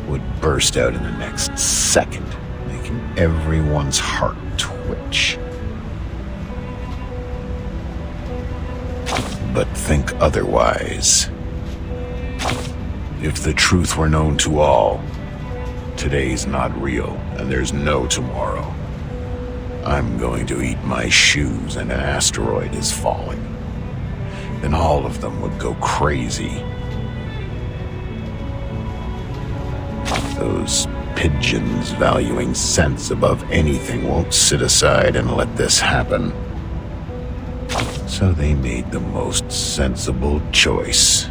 would burst out in the next second, making everyone's heart twitch. But think otherwise. If the truth were known to all, today's not real, and there's no tomorrow. I'm going to eat my shoes and an asteroid is falling. Then all of them would go crazy. Those pigeons valuing sense above anything won't sit aside and let this happen. So they made the most sensible choice.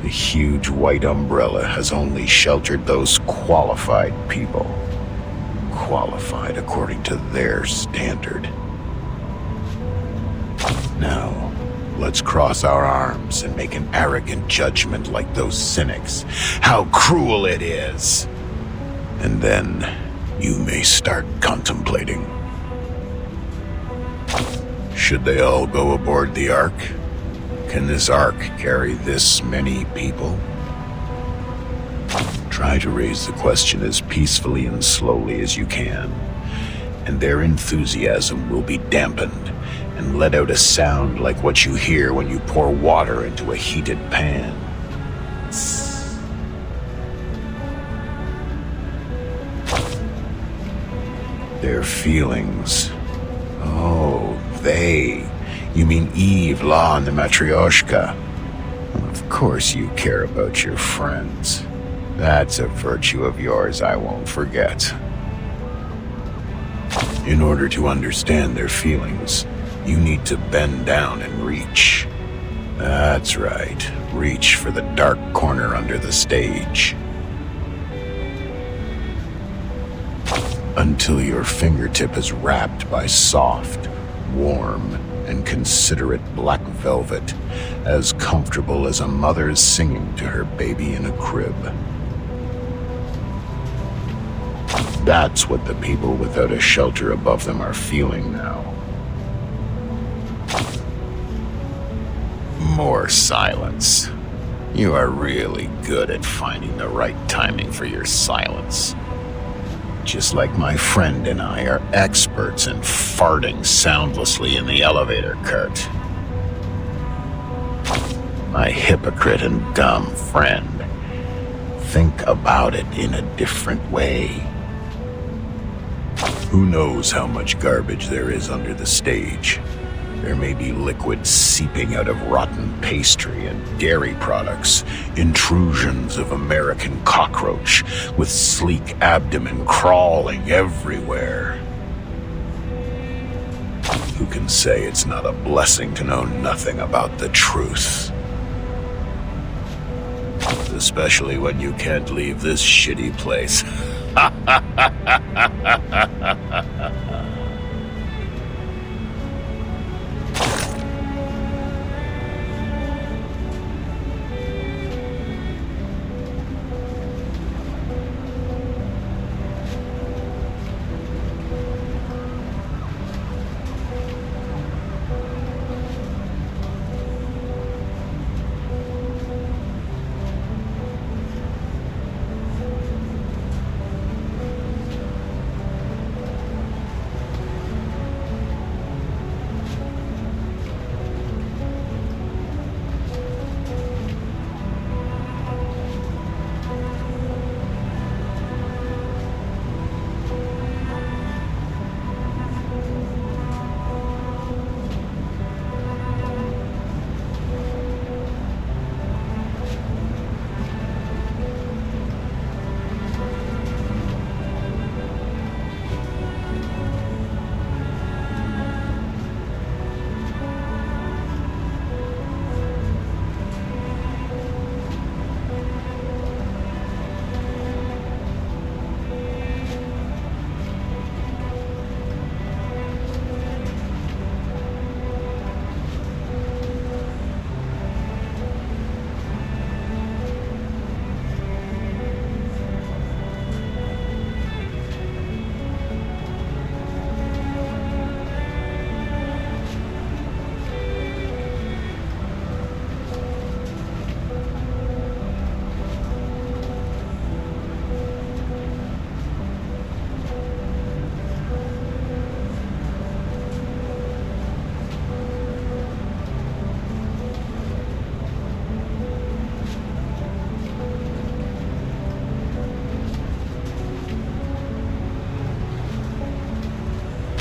The huge white umbrella has only sheltered those qualified people. Qualified according to their standard. Now, let's cross our arms and make an arrogant judgment like those cynics. How cruel it is! And then you may start contemplating. Should they all go aboard the Ark? Can this Ark carry this many people? Try to raise the question as peacefully and slowly as you can, and their enthusiasm will be dampened and let out a sound like what you hear when you pour water into a heated pan. Their feelings. Oh, they. You mean Eve, La, and the Matryoshka. Of course you care about your friends. That's a virtue of yours I won't forget. In order to understand their feelings, you need to bend down and reach. That's right, reach for the dark corner under the stage. Until your fingertip is wrapped by soft, warm, and considerate black velvet, as comfortable as a mother's singing to her baby in a crib. That's what the people without a shelter above them are feeling now. More silence. You are really good at finding the right timing for your silence. Just like my friend and I are experts in farting soundlessly in the elevator cart. My hypocrite and dumb friend. Think about it in a different way. Who knows how much garbage there is under the stage? There may be liquid seeping out of rotten pastry and dairy products, intrusions of American cockroach with sleek abdomen crawling everywhere. Who can say it's not a blessing to know nothing about the truth? Especially when you can't leave this shitty place.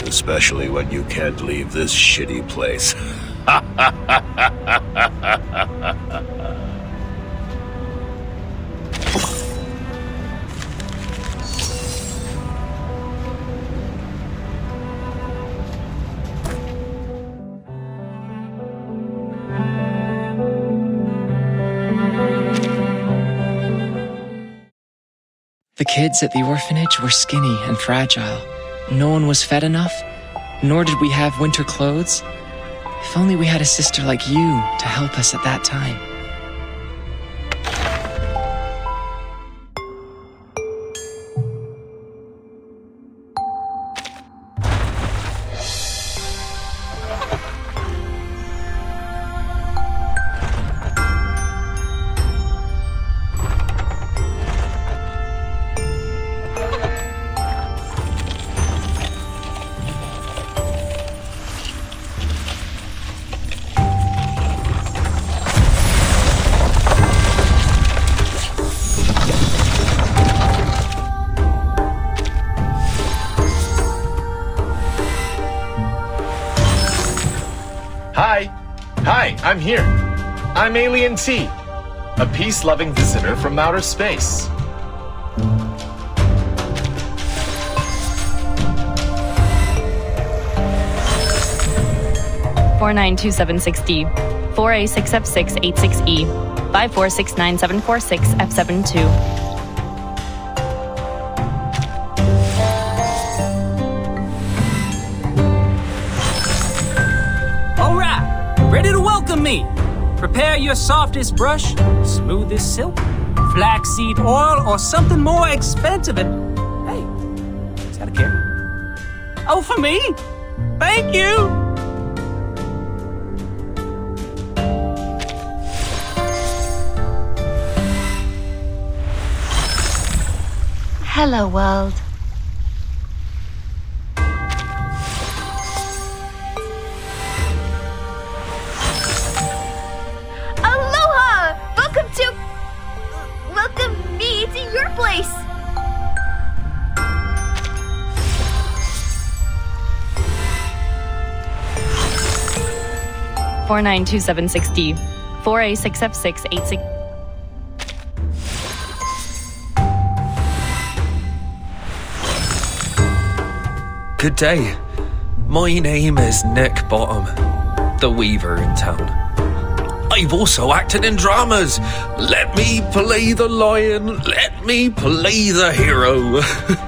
Especially when you can't leave this shitty place. The kids at the orphanage were skinny and fragile. No one was fed enough, nor did we have winter clothes. If only we had a sister like you to help us at that time. Hi, I'm here. I'm Alien T, a peace-loving visitor from outer space. 492760, 4A6F686E, 5469746F72. All right, ready to welcome me. Prepare your softest brush, smoothest silk, flaxseed oil, or something more expensive. And hey, is that a carrot? Oh, for me? Thank you. Hello, world. Aloha! Welcome me to your place. $492,760, 4A6F686. Good day. My name is Nick Bottom, the weaver in town. I've also acted in dramas. Let me play the lion. Let me play the hero.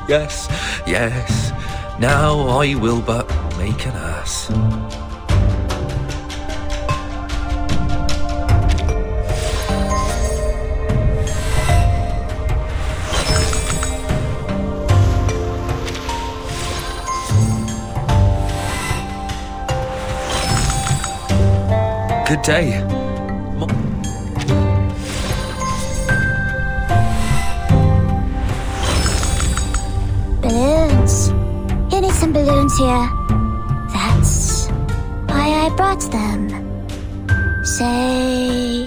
Yes, yes. Now I will but make an ass. Good day. Balloons. You need some balloons here. That's why I brought them. Say